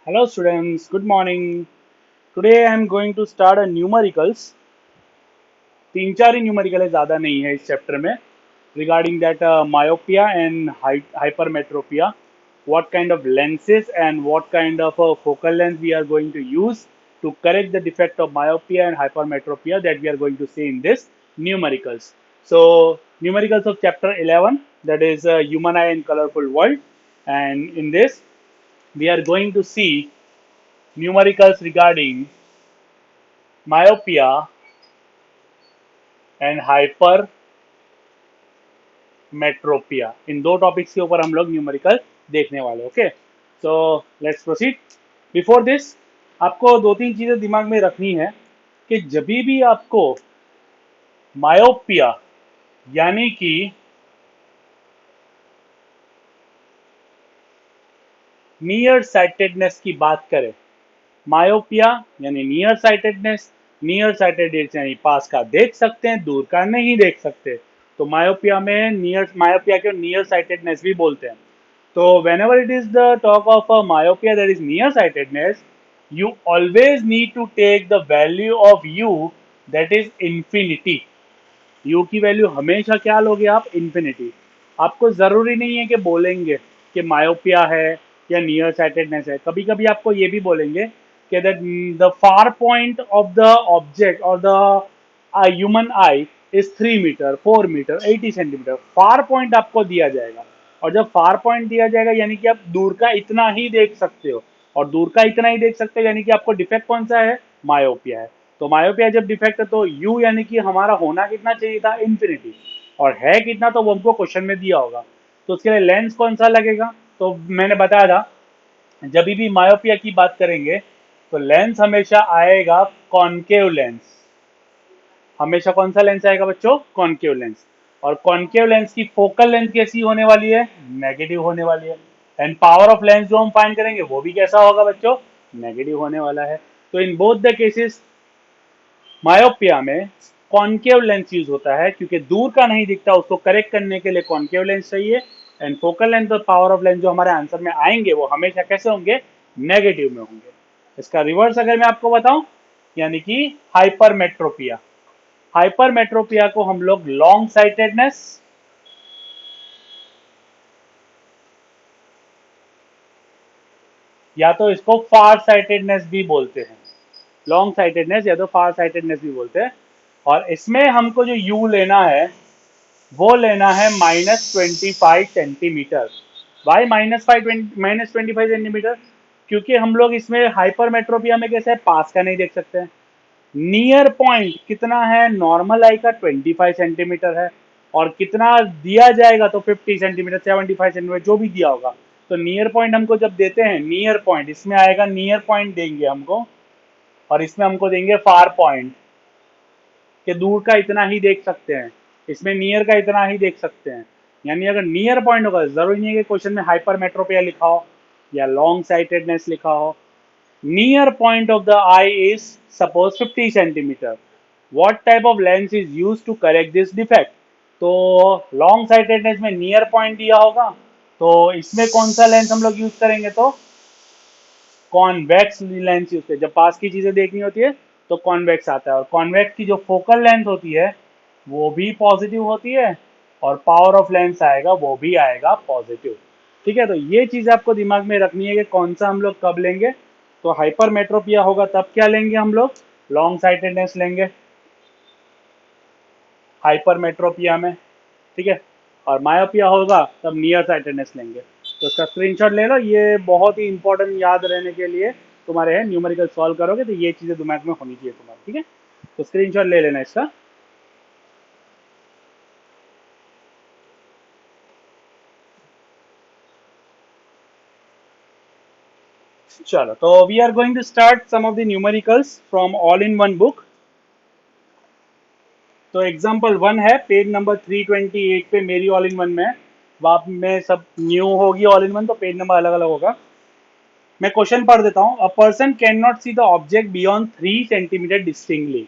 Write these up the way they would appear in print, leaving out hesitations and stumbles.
Hello students, good morning. Today I am going to start a numericals. तीन चार ही numerical है, ज़्यादा नहीं है इस चैप्टर में. Regarding that myopia and hypermetropia, what kind of lenses and what kind of focal length we are going to use to correct the defect of myopia and hypermetropia that we are going to see in this numericals. So numericals of chapter 11, that is human eye in colorful world, and in this we are going to see numericals regarding myopia and hypermetropia. इन दो topics के ऊपर हम लोग numerical देखने वाले. Okay, so let's proceed. Before this आपको दो तीन चीजें दिमाग में रखनी है कि जब भी आपको मायोपिया यानी कि नियर साइटेडनेस की बात करें, मायोपिया यानी नियर साइटेडनेस यानी पास का देख सकते हैं, दूर का नहीं देख सकते. तो मायोपिया में मायोपिया को नियर साइटेडनेस भी बोलते हैं. So whenever it is the talk of a myopia that is nearsightedness, you always need to take the value of u that is infinity. u की वैल्यू हमेशा क्या लोगे आप? इन्फिनिटी. आपको जरूरी नहीं है कि बोलेंगे कि मायोपिया है या नियर साइटेडनेस है. कभी कभी आपको ये भी बोलेंगे कि the far point of the object और the human eye is 3 metre, 4 metre, 80 centimetre. Far point आपको दिया जाएगा, और जब फार पॉइंट दिया जाएगा यानी कि आप दूर का इतना ही देख सकते हो, और दूर का इतना ही देख सकते हो यानी कि आपको डिफेक्ट कौन सा है? मायोपिया है. तो मायोपिया जब डिफेक्ट है तो यू यानी कि हमारा होना कितना चाहिए था? इन्फिनिटी. और है कितना तो वो हमको क्वेश्चन में दिया होगा. तो उसके लिए लेंस कौन सा लगेगा? तो मैंने बताया था जब भी मायोपिया की बात करेंगे तो लेंस हमेशा आएगा कॉनकेव लेंस. हमेशा कौन सा लेंस आएगा बच्चों? Concave lens. और कॉनकेव लेंस की फोकल लेंथ कैसी होने वाली है? नेगेटिव होने वाली है. एंड पावर ऑफ लेंस जो हम फाइंड करेंगे वो भी कैसा होगा बच्चों? नेगेटिव होने वाला है. तो in both the cases myopia में कॉनकेव लेंस यूज होता है, क्योंकि दूर का नहीं दिखता, उसको करेक्ट करने के लिए कॉनकेव लेंस चाहिए. एंड फोकल लेंथ और पावर ऑफ लेंस जो हमारे आंसर में आएंगे वो हमेशा कैसे होंगे? नेगेटिव में होंगे. इसका रिवर्स अगर मैं आपको बताऊं, यानी कि हाइपरमेट्रोपिया. हाइपरमेट्रोपिया को हम लोग लॉन्ग साइटेडनेस या तो इसको फार साइटेडनेस भी बोलते हैं. लॉन्ग साइटेडनेस या तो फार साइटेडनेस भी बोलते हैं. और इसमें हमको जो यू लेना है वो लेना है -25 सेंटीमीटर. Y -25 centimetre? क्योंकि हम लोग इसमें हाइपरमेट्रोपिया में कैसे है? पास का नहीं देख सकते हैं. नियर पॉइंट कितना है? नॉर्मल आई का 25 सेंटीमीटर है. और कितना दिया जाएगा? तो 50 सेंटीमीटर, 75 सेंटीमीटर, जो भी दिया होगा. तो नियर पॉइंट हमको जब देते हैं, नियर पॉइंट इसमें आएगा, नियर पॉइंट देंगे हमको, और इसमें हमको देंगे फार पॉइंट कि दूर का इतना ही देख सकते हैं. इसमें नियर का इतना ही देख सकते हैं. यानी अगर नियर पॉइंट होगा, जरूरी नहीं है कि क्वेश्चन में हाइपरमेट्रोपिया लिखा हो या लॉन्ग साइटेडनेस लिखा हो. Near point of the I is suppose 50 centimetre. what type of lens is used to correct this defect? तो लॉन्ग साइटेडनेस में नियर पॉइंट दिया होगा, तो इसमें कौन सा लेंस हम लोग यूज करेंगे? तो कॉन्वेक्स लेंस यूज करें. जब पास की चीजें देखनी होती है तो कॉन्वेक्स आता है, और कॉन्वेक्स की जो फोकल लेंथ होती है वो भी पॉजिटिव होती है, और पावर ऑफ लेंस आएगा वो भी आएगा पॉजिटिव. ठीक है, तो ये चीज आपको दिमाग में रखनी है कि कौन सा हम लोग कब लेंगे. तो हाइपरमेट्रोपिया होगा तब क्या लेंगे हम लोग? लॉन्ग साइटेडनेस लेंगे हाइपरमेट्रोपिया में. ठीक है, और मायोपिया होगा तब नियर साइटेडनेस लेंगे. तो इसका स्क्रीनशॉट ले लो, ये बहुत ही इंपॉर्टेंट याद रहने के लिए तुम्हारे है. न्यूमेरिकल सॉल्व करोगे तो ये चीजें दिमाग में होनी चाहिए तुम्हारे. ठीक है, तो स्क्रीनशॉट ले लेना इसका. चलो, तो we are going to start some of the numericals from all in one book. तो एग्जाम्पल 1 है पेज नंबर 328 पे, मेरी ऑल इन वन में है. वहां में सब न्यू होगी ऑल इन वन, तो पेज नंबर अलग अलग होगा. मैं क्वेश्चन पढ़ देता हूं. A person can not see the object beyond 3 centimetre distinctly.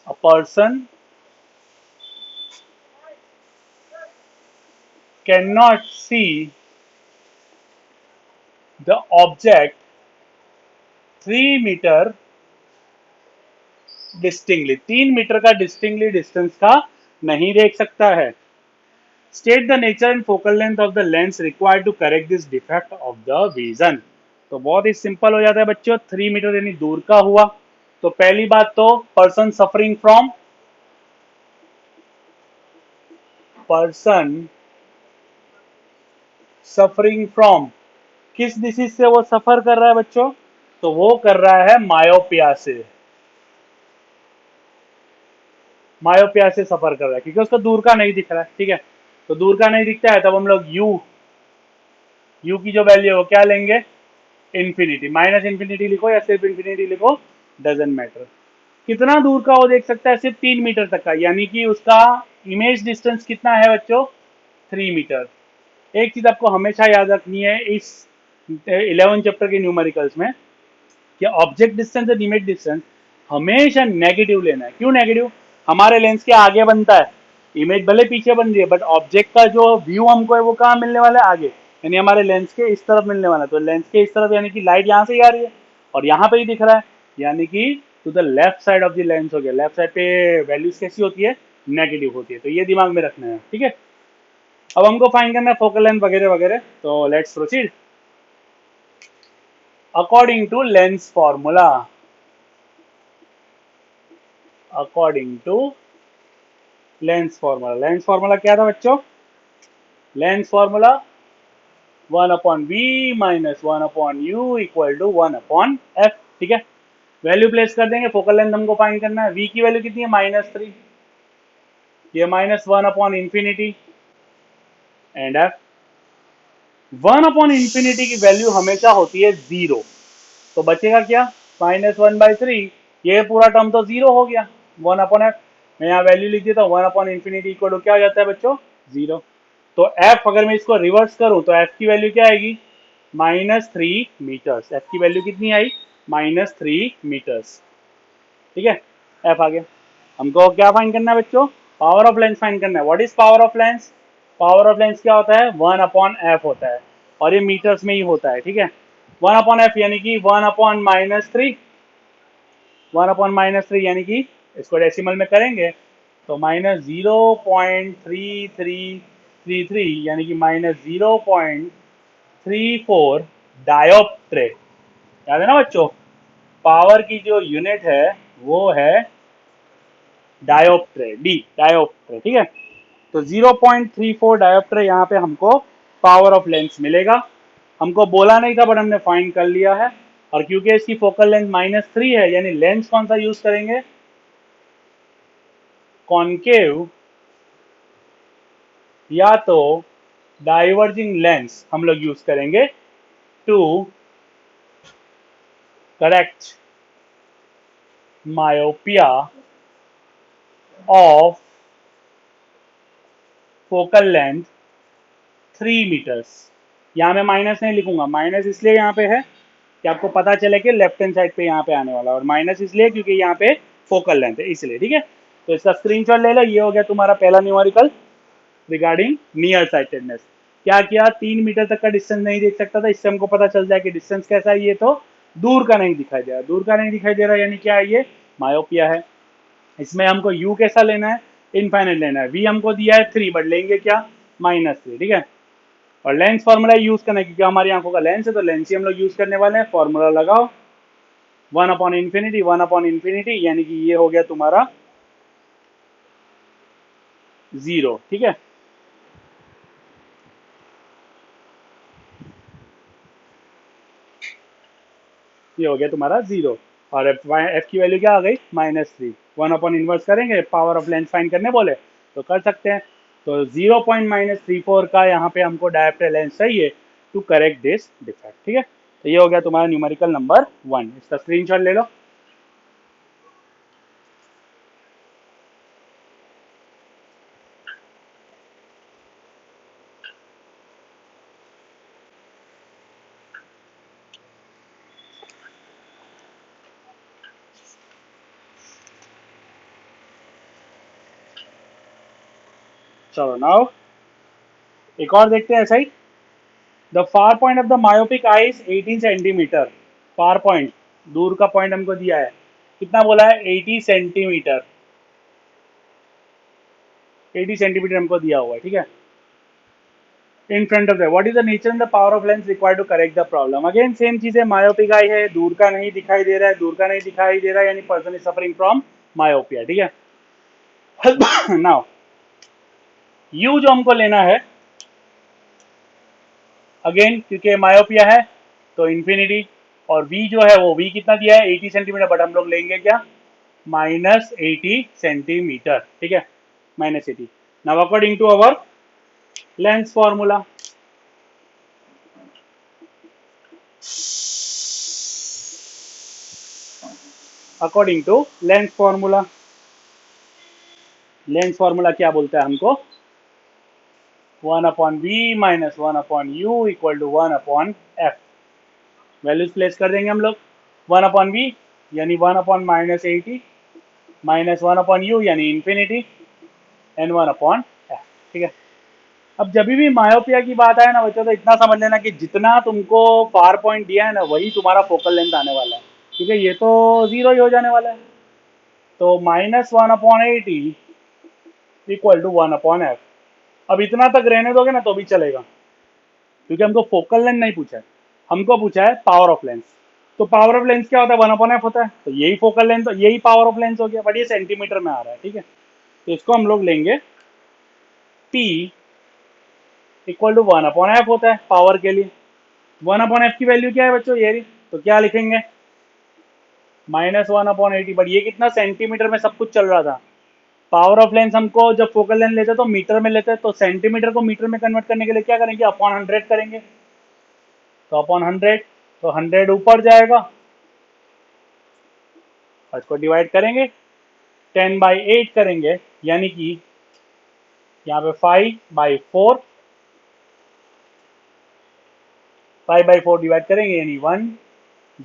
A person can not see the object 3 metre distinctly, 3 metre का डिस्टिंगली डिस्टेंस का नहीं देख सकता है। State the nature and focal length of the lens required to correct this defect of the vision. तो बहुत ही simple हो जाता है बच्चों, 3 मीटर यानी दूर का हुआ। तो पहली बात तो person suffering from, person suffering from, किस डिसीज से वो सफर कर रहा है बच्चों? तो वो कर रहा है मायोपिया से, मायोपिया से सफर कर रहा है क्योंकि उसको दूर का नहीं दिख रहा है। ठीक है, तो दूर का नहीं दिखता है तब हम लोग यू की जो वैल्यू है वो क्या लेंगे? इन्फिनिटी। माइनस इन्फिनिटी लिखो या सिर्फ इन्फिनिटी लिखो, डजेंट मैटर। कितना दूर का वो देख सकता है? सिर्फ 3 मीटर तक का, यानी कि उसका इमेज डिस्टेंस कितना है बच्चों? 3 मीटर। एक चीज आपको हमेशा याद रखनी है इस 11 चैप्टर के न्यूमेरिकल्स में, कि ऑब्जेक्ट डिस्टेंस और इमेज डिस्टेंस हमेशा नेगेटिव लेना है। क्यों नेगेटिव? हमारे लेंस के आगे बनता है, इमेज भले पीछे बन रही है, बट ऑब्जेक्ट का जो व्यू हमको है वो कहाँ मिलने वाला है? आगे, यानी हमारे लेंस के इस तरफ मिलने वाला है। तो लेंस के इस तरफ यानी कि लाइट यहाँ से ही आ रही है और यहाँ पे ही दिख रहा है, यानी कि to the left side of the lens हो गया। लेफ्ट साइड पे वैल्यूज कैसी होती है? नेगेटिव होती है। तो ये दिमाग में रखना है। ठीक है, अब हमको फाइंड करना है फोकल लेंथ वगैरह वगैरह, तो let's proceed according to lens formula. According to lens formula, lens formula क्या था बच्चों? Lens formula 1/v minus 1/u equal to 1/f। ठीक है, वैल्यू प्लेस कर देंगे। फोकल लेंथ हमको फाइंड करना है, v की वैल्यू कितनी है? -3, ये -1/इंफिनिटी एंड f। 1/इंफिनिटी की वैल्यू हमेशा होती है 0, तो बचेगा क्या? -1/3। ये पूरा टर्म तो 0 हो गया। 1/f, मैं यहाँ वैल्यू लिख देता हूँ, 1/इंफिनिटी इक्वल टू क्या हो जाता है बच्चों? 0। तो f अगर मैं इसको रिवर्स करूं तो f की वैल्यू क्या आएगी? -3 मीटर्स। f की वैल्यू कितनी आई? -3 मीटर्स। ठीक है, f आ गया। हमको क्या फाइंड करना है बच्चों? पावर ऑफ लेंस फाइंड करना है। What is power of lens? Power of lens क्या होता है? 1/f होता है, और ये मीटर्स में ही होता है। ठीक है, 1/f यानी कि 1/-3, 1/-3 यानी कि इसको डेसिमल में करेंगे तो -0.3333, यानी कि -0.34 डायोप्ट्रे। याद है ना बच्चों, पावर की जो यूनिट है वो है डायोप्ट्रे, डी डायोप्ट्रे। ठीक है, तो 0.34 डायोप्ट्रे यहाँ पे हमको पावर ऑफ लेंस मिलेगा। हमको बोला नहीं था बट हमने फाइंड कर लिया है। और क्योंकि इसकी फोकल लेंथ -3 है, यानी लेंस कौन सा यूज करेंगे? कॉनकेव या तो डाइवर्जिंग लेंस हम लोग यूज करेंगे to correct myopia of focal length 3 metres. यहाँ मैं माइनस नहीं लिखूंगा, माइनस इसलिए यहाँ पे है कि आपको पता चले कि लेफ्ट हैंड साइड पे यहाँ पे आने वाला है, और माइनस इसलिए क्योंकि यहाँ पे फोकल लेंथ है, इसलिए। ठीक है, तो इसका स्क्रीनशॉट ले लो। ये हो गया तुम्हारा पहला न्यूमेरिकल रिगार्डिंग नियर साइटेडनेस। क्या किया? 3 मीटर तक का डिस्टेंस नहीं देख सकता था, इससे हमको पता चल जाए कि डिस्टेंस कैसा है। ये तो दूर का नहीं दिखाई दे रहा, दूर का नहीं दिखाई दे रहा यानी क्या है? ये मायोपिया है। इसमें हमको u कैसा लेना है? इनफाइनाइट लेना है। v हमको दिया है 3, बट लेंगे क्या? -3। ठीक है, और लेंस फॉर्मूला यूज करना है क्योंकि हमारी आंखों का लेंस है, तो लेंस ही हम लोग यूज करने वाले हैं। फॉर्मूला लगाओ, 1/इंफिनिटी 1/इंफिनिटी, यानी कि ये हो गया तुम्हारा 0। ठीक है, ये हो गया तुम्हारा 0। और एफ की वैल्यू क्या आ गई? -3। 1/इनवर्स करेंगे, पावर ऑफ लेंस फाइंड करने बोले तो कर सकते हैं। तो 0.-34 का यहाँ पे हमको डायोप्टर लेंस चाहिए टू करेक्ट दिस डिफेक्ट। ठीक है, तो ये हो गया तुम्हारा न्यूमेरिकल नंबर 1। इसका स्क्रीनशॉट ले लो। चलो नाउ एक और देखते हैं side. The far point of the myopic I is 18 centimetre. Far point, दूर का पॉइंट हमको दिया है, कितना बोला है? 80 सेंटीमीटर। 80 सेंटीमीटर हमको दिया हुआ है, ठीक है। In front of the, what is the nature and the power of lens required to correct the problem. Again same चीज है, मायोपिक आई है, दूर का नहीं दिखाई दे रहा है, दूर का नहीं दिखाई दे रहा है, यानी person is suffering from myopia, ठीक है। नाउ यू जो हमको लेना है, अगेन क्योंकि मायोपिया है तो इंफिनिटी, और वी जो है वो वी कितना दिया है? 80 सेंटीमीटर, बट हम लोग लेंगे क्या? -80 सेंटीमीटर, ठीक है, -80। Now according to our lens formula, according to lens formula, lens formula क्या बोलता है हमको? 1/v - 1/u = 1/f। Values place कर देंगे हम लोग। 1/v यानी 1/-80 -1/u यानी इंफिनिटी एंड 1/f, ठीक है। अब जब भी मायोपिया की बात आए ना बच्चों, तो इतना समझ लेना कि जितना तुमको फार पॉइंट दिया है ना, वही तुम्हारा फोकल लेंथ आने वाला है, ठीक है। ये तो जीरो ही हो जाने वाला है, तो -1/80 = 1/f। अब इतना तक रहने दोगे ना तो भी चलेगा, क्योंकि हमको फोकल लेंथ नहीं पूछा है, हमको पूछा है पावर ऑफ लेंस। तो पावर ऑफ लेंस क्या होता है? 1/f होता है, तो यही फोकल लेंथ, तो यही पावर ऑफ लेंस हो गया, बट ये सेंटीमीटर में आ रहा है, ठीक है। तो इसको हम लोग लेंगे P = 1/f होता है पावर के लिए। 1/f की वैल्यू क्या है बच्चों? ये रही, तो क्या लिखेंगे? -1/80, बट ये कितना सेंटीमीटर में सब कुछ चल रहा था। पावर ऑफ लेंस हमको जब फोकल लेंथ लेते तो मीटर में लेते, तो सेंटीमीटर को मीटर में कन्वर्ट करने के लिए क्या करेंगे? अपॉन 100 करेंगे, तो अपॉन 100, तो 100 ऊपर जाएगा और इसको डिवाइड करेंगे 10/8 करेंगे, यानी कि यहाँ पे 5/4, 5/4 डिवाइड करेंगे यानी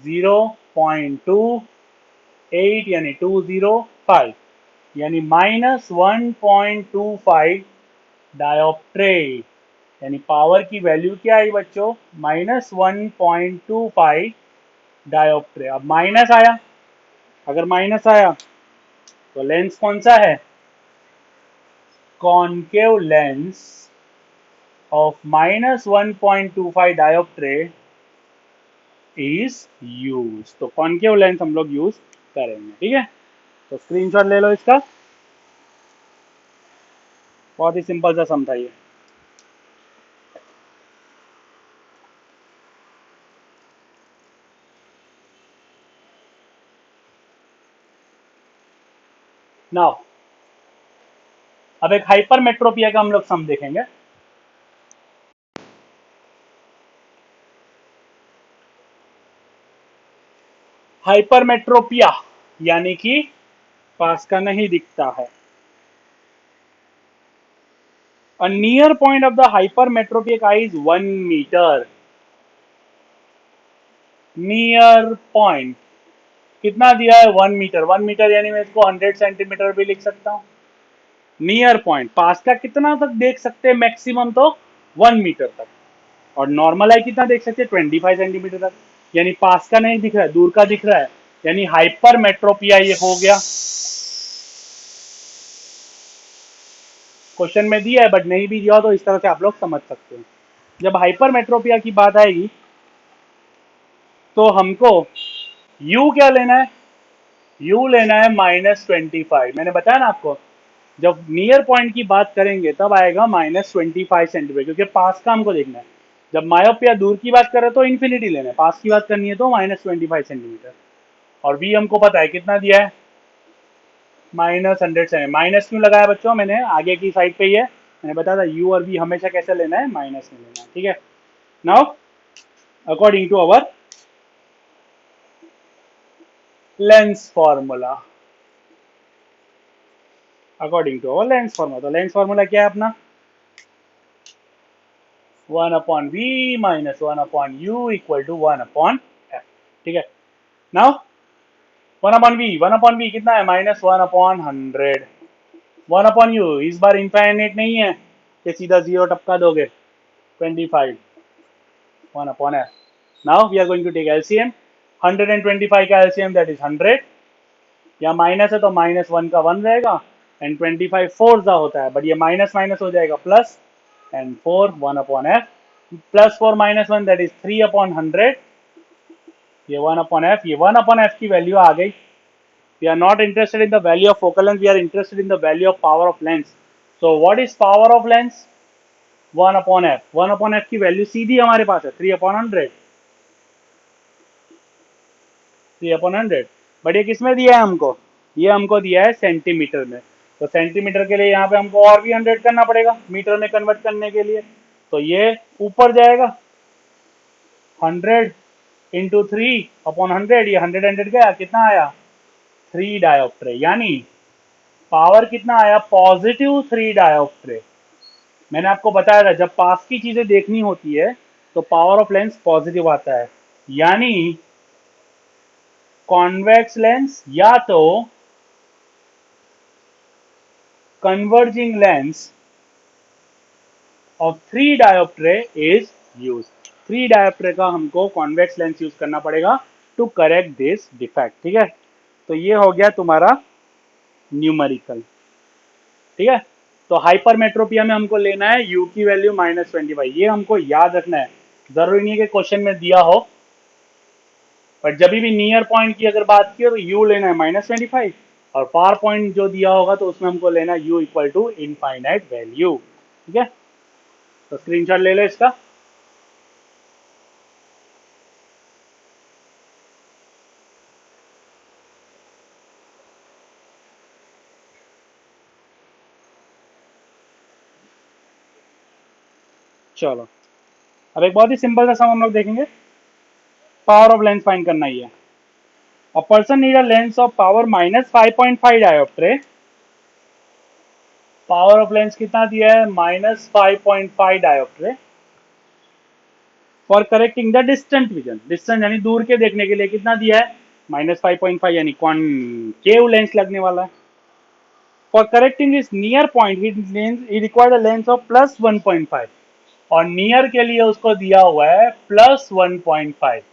0.28 यानी 205, यानी -1.25 डायोप्ट्रे, यानी पावर की वैल्यू क्या आई बच्चों? -1.25 डायोप्ट्रे। अब माइनस आया, अगर माइनस आया तो लेंस कौन सा है? Concave lens of -1.25 dioptre is use. तो कॉन्केव लेंस हम लोग यूज करेंगे, ठीक है। तो स्क्रीनशॉट ले लो इसका, बहुत ही सिंपल सा सम था ये। नाउ अब एक हाइपरमेट्रोपिया का हम लोग सम देखेंगे। हाइपरमेट्रोपिया यानी कि पास का नहीं दिखता है। A near point of the hypermetropic eye is 1 meter. Near point कितना दिया है? 1 मीटर। 1 मीटर यानी मैं इसको 100 सेंटीमीटर भी लिख सकता हूँ। नियर पॉइंट पास का कितना तक देख सकते हैं? मैक्सिमम तो 1 मीटर तक, और नॉर्मल आई कितना देख सकते हैं? 25 सेंटीमीटर तक, यानी पास का नहीं दिख रहा है, दूर का दिख रहा है, यानी हाइपरमेट्रोपिया ये हो गया। क्वेश्चन में दिया है, बट नहीं भी दिया तो इस तरह से आप लोग समझ सकते हैं। जब हाइपरमेट्रोपिया की बात आएगी तो हमको u क्या लेना है? u लेना है -25। मैंने बताया ना आपको, जब नियर पॉइंट की बात करेंगे तब आएगा -25 सेंटीमीटर, क्योंकि पास का हमको देखना है। जब मायोपिया दूर की बात करें तो इन्फिनिटी लेना है, पास की बात करनी है तो -25 सेंटीमीटर। और v हमको पता है कितना दिया है? -100 से। माइनस क्यों लगाया बच्चों? मैंने आगे की साइड पे ही है, मैंने बताया था u और v हमेशा कैसे लेना है? माइनस में लेना है, ठीक है। Now according to our lens formula, according to our lens formula, तो लेंस फॉर्मूला क्या है अपना? 1/v - 1/u = 1/f, ठीक है। नाउ 1/v कितना है? -1/100। 1/u इस बार इनफाइनाइट नहीं है कि सीधा जीरो टपका दोगे, 25 1 upon f. Now we are going to take LCM. 125 का LCM that is 100. या माइनस है तो -1 का 1 रहेगा एंड 25 4 जा होता है बट ये माइनस माइनस हो जाएगा plus and 4 1 upon F plus 4 -1 that is 3 upon 100 ये 1 अपॉन एफ ये 1 अपॉन एफ की वैल्यू आ गई. We are not interested in the value of focal length, we are interested in the value of power of lens. So what is power of lens? 1 upon f. 1 upon f की value सीधी हमारे पास है 3 upon 100. 3 upon 100. But ये किस में दिया है हमको? ये हमको दिया है सेंटीमीटर में. तो सेंटीमीटर के लिए यहाँ पे हमको और भी 100 करना पड़ेगा मीटर में कन्वर्ट करने के लिए. तो ये ऊपर जाएगा 100 इंटू 3 अपॉन 100. ये 100 गया कितना आया 3 डायोप्ट्रे. यानी पावर कितना आया पॉजिटिव 3 डायोप्ट्रे. मैंने आपको बताया था जब पास की चीजें देखनी होती है तो पावर ऑफ लेंस पॉजिटिव आता है. यानी कॉन्वेक्स लेंस या तो converging lens of 3 dioptre is use. 3 dioptre का हमको कॉन्वेक्स लेंस यूज करना पड़ेगा टू करेक्ट दिस डिफेक्ट. ठीक है. तो ये हो गया तुम्हारा न्यूमेरिकल. ठीक है. तो हाइपरमेट्रोपिया में हमको लेना है u की वैल्यू -25. ये हमको याद रखना है. जरूरी नहीं है कि क्वेश्चन में दिया हो पर जब भी नियर पॉइंट की अगर बात की हो तो u लेना है -25 और फार पॉइंट जो दिया होगा तो उसमें हमको लेना है u equal to infinite value. ठीक है. तो स्क्रीनशॉट ले लो इसका. चलो अब एक बहुत ही सिंपल सा सम हम लोग देखेंगे. पावर ऑफ लेंस फाइंड करना ही है. A person need a lens of power -5.5 dioptre. Power of lens कितना दिया है -5.5 dioptre for correcting the distant vision. Distance यानी दूर के देखने के लिए कितना दिया है -5.5 यानी कॉनकेव लेंस लगने वाला है. For correcting this near point he required a lens of +1.5 और नियर के लिए उसको दिया हुआ है +1.5.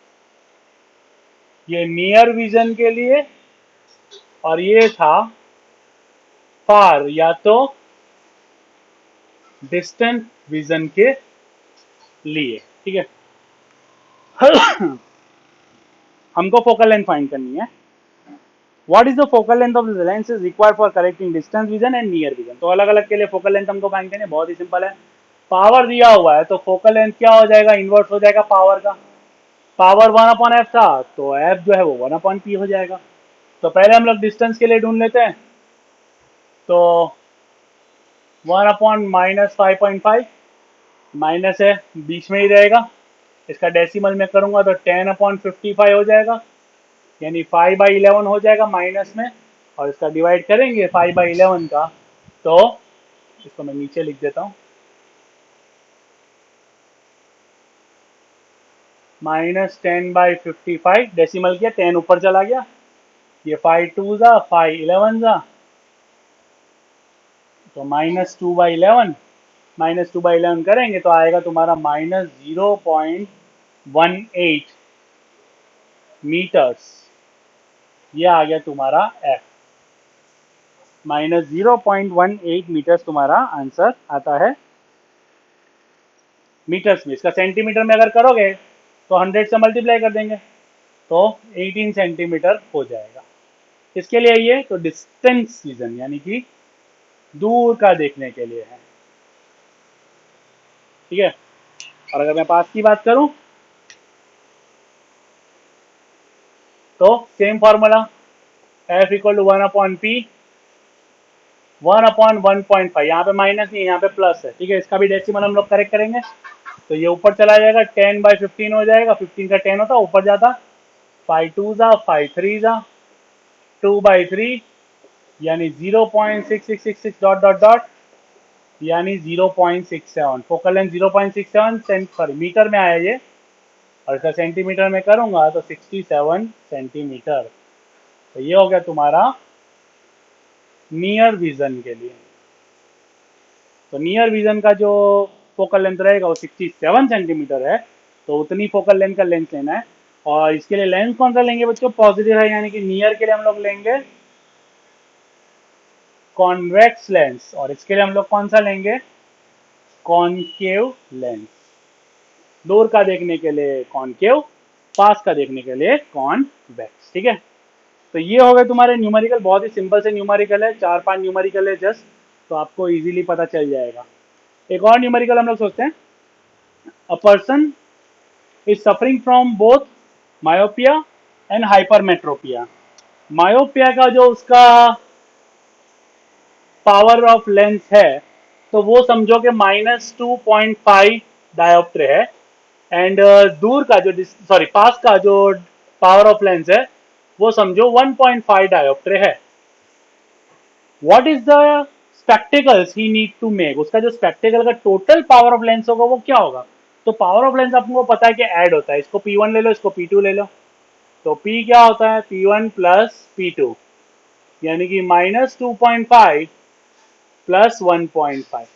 ये नियर विजन के लिए और ये था फार या तो डिस्टेंट विजन के लिए. ठीक है. हमको फोकल लेंथ फाइंड करनी है. What is the focal length of the lens is required for correcting distance vision and near vision. तो अलग अलग के लिए फोकल लेंथ हमको फाइंड करनी है. बहुत ही सिंपल है. पावर दिया हुआ है तो फोकल लेंथ क्या हो जाएगा इन्वर्स हो जाएगा पावर का. पावर 1 अपॉन एफ था तो एफ जो है वो 1 अपॉन पी हो जाएगा. तो पहले हम लोग डिस्टेंस के लिए ढूंढ लेते हैं. तो 1 अपॉन -5.5 माइनस है बीच में ही रहेगा. इसका डेसिमल में करूंगा तो 10 अपॉन 55 हो जाएगा यानी 5/11 हो जाएगा माइनस में. और इसका डिवाइड करेंगे 5/11 का तो इसको मैं नीचे लिख देता हूँ -10/55. डेसिमल किया 10 ऊपर चला गया. ये 5 2 जा 5 11 जा तो -2/11 -2/11 करेंगे तो आएगा तुम्हारा -0.18 मीटर्स. ये आ गया तुम्हारा f. -0.18 मीटर्स तुम्हारा आंसर आता है मीटर्स में. इसका सेंटीमीटर में अगर करोगे तो 100 से मल्टीप्लाई कर देंगे तो 18 सेंटीमीटर हो जाएगा. किसके लिए ये तो डिस्टेंस विजन यानी कि दूर का देखने के लिए है. ठीक है. और अगर मैं पास की बात करूं तो same formula f equal to 1 upon P 1 upon 1.5. यहाँ पे माइनस नहीं यहाँ पे प्लस है. ठीक है. इसका भी डेसिमल हम लोग करेक्ट करेंगे तो ये ऊपर चला जाएगा 10/15 हो जाएगा. 15 का 10 होता ऊपर जाता 5 2 जा 5 3 जा 2/3 यानी 0.6666 डॉट डॉट डॉट यानी 0.67. फोकल लेंथ 0.67 सॉरी मीटर में आया ये और इसका सेंटीमीटर में करूंगा तो 67 सेंटीमीटर. तो ये हो गया तुम्हारा नियर विजन के लिए. तो नियर विजन का जो फोकल लेंथ रहेगा वो 67 सेंटीमीटर है, तो उतनी फोकल लेंथ का लेंस लेना है। और इसके लिए लेंस कौन सा लेंगे बच्चों? पॉजिटिव है, यानी कि नियर के लिए हम लोग लेंगे कॉन्वेक्स लेंस, और इसके लिए हम लोग कौन सा लेंगे? Concave lens. दूर का देखने के लिए कॉनकेव, पास का देखने के लिए कॉन्वेक्स। ठीक है, तो ये हो गए तुम्हारे न्यूमेरिकल। बहुत ही सिंपल से न्यूमेरिकल है, 4-5 न्यूमेरिकल है जस्ट, तो आपको इजीली पता चल जाएगा। एक और न्यूमेरिकल हम लोग सोचते हैं, a person is suffering from both myopia and hypermetropia. Myopia का जो उसका पावर ऑफ लेंस है, तो वो समझो कि -2.5 डायोप्ट्रे है। एंड दूर का जो सॉरी पास का जो पावर ऑफ लेंस है वो समझो 1.5 डायोप्ट्रे है। What is the spectacles he need to make? उसका जो स्पेक्टिकल का टोटल पावर ऑफ लेंस होगा वो क्या होगा? तो पावर ऑफ लेंस आपको पता है कि ऐड होता है, इसको P1 ले लो, इसको P2 ले लो, तो P क्या होता है? P1 प्लस P2, यानी कि -2.5 प्लस 1.5,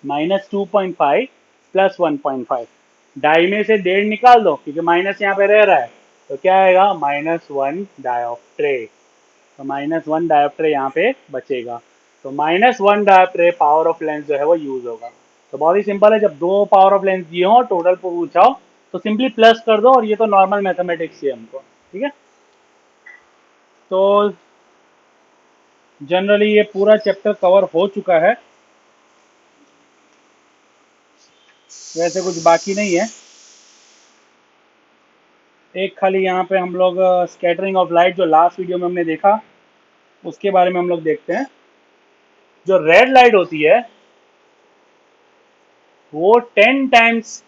-2.5 प्लस 1.5। डाई में से 1.5 निकाल दो क्योंकि माइनस यहाँ पे रह रहा है, तो क्या आएगा? -1 डायोप्ट्रे। तो -1 डायोप्ट्रे यहाँ पे बचेगा, तो -1 डायोप्ट्रे पावर ऑफ लेंस जो है वो यूज होगा। तो बहुत ही सिंपल है, जब दो पावर ऑफ लेंस दिए हो, टोटल पूछा हो, तो सिंपली प्लस कर दो, और ये तो नॉर्मल मैथमेटिक्स है हमको। ठीक है, तो जनरली ये पूरा चैप्टर कवर हो चुका है, वैसे कुछ बाकी नहीं है। एक खाली यहाँ पे हम लोग स्कैटरिंग ऑफ लाइट जो लास्ट वीडियो में हमने देखा उसके बारे में हम लोग देखते हैं। जो रेड लाइट होती है वो 10 टाइम्स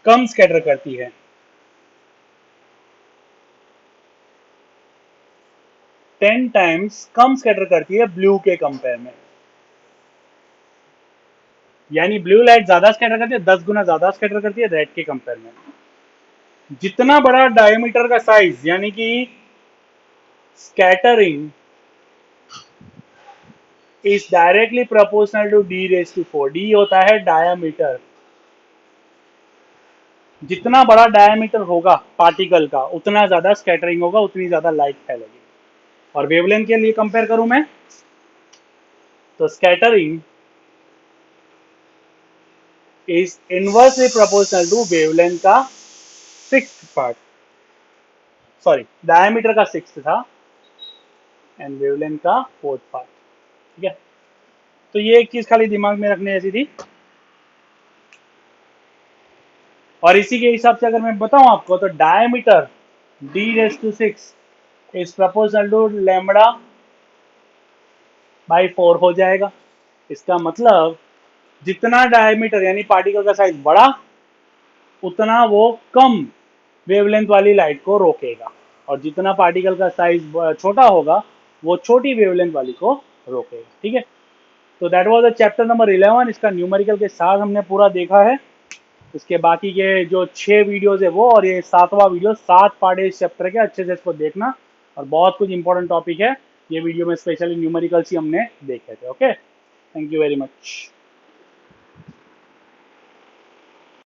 कम स्कैटर करती है, 10 टाइम्स कम स्कैटर करती है ब्लू के कंपेयर में। यानी ब्लू लाइट ज्यादा स्कैटर करती है, 10 गुना ज्यादा स्कैटर करती है रेड के कंपेयर में। जितना बड़ा डायमीटर का साइज, यानी कि scattering is directly proportional to d⁴। d होता है डायमीटर। जितना बड़ा डायमीटर होगा पार्टिकल का उतना ज्यादा स्कैटरिंग होगा, उतनी ज्यादा लाइट फैलेगी। और वेवलेंथ के लिए कंपेयर करूं मैं, तो scattering is inversely proportional to wavelength का 6th पार्ट, सॉरी डायमीटर का 6th था एंड वेवलेंथ का 4th पार्ट। ठीक है, तो ये एक चीज खाली दिमाग में रखने जैसी थी। और इसी के हिसाब से अगर मैं बताऊं आपको, तो diameter d⁶ is proportional to lambda by 4 हो जाएगा। इसका मतलब जितना डायमीटर यानी पार्टिकल का साइज बड़ा, उतना वो कम वेवलेंथ वाली लाइट को रोकेगा, और जितना पार्टिकल का साइज छोटा होगा वो छोटी वेवलेंथ वाली को रोकेगा। ठीक है, तो that was the chapter number 11। इसका न्यूमेरिकल के साथ हमने पूरा देखा है। इसके बाकी के जो 6 वीडियोज है वो, और ये 7वां वीडियो, 7 पार्ट है इस चैप्टर के, अच्छे से इसको देखना। और बहुत कुछ इंपॉर्टेंट टॉपिक है ये वीडियो में, स्पेशली न्यूमेरिकल्स ही हमने देखे थे। Okay, thank you very much.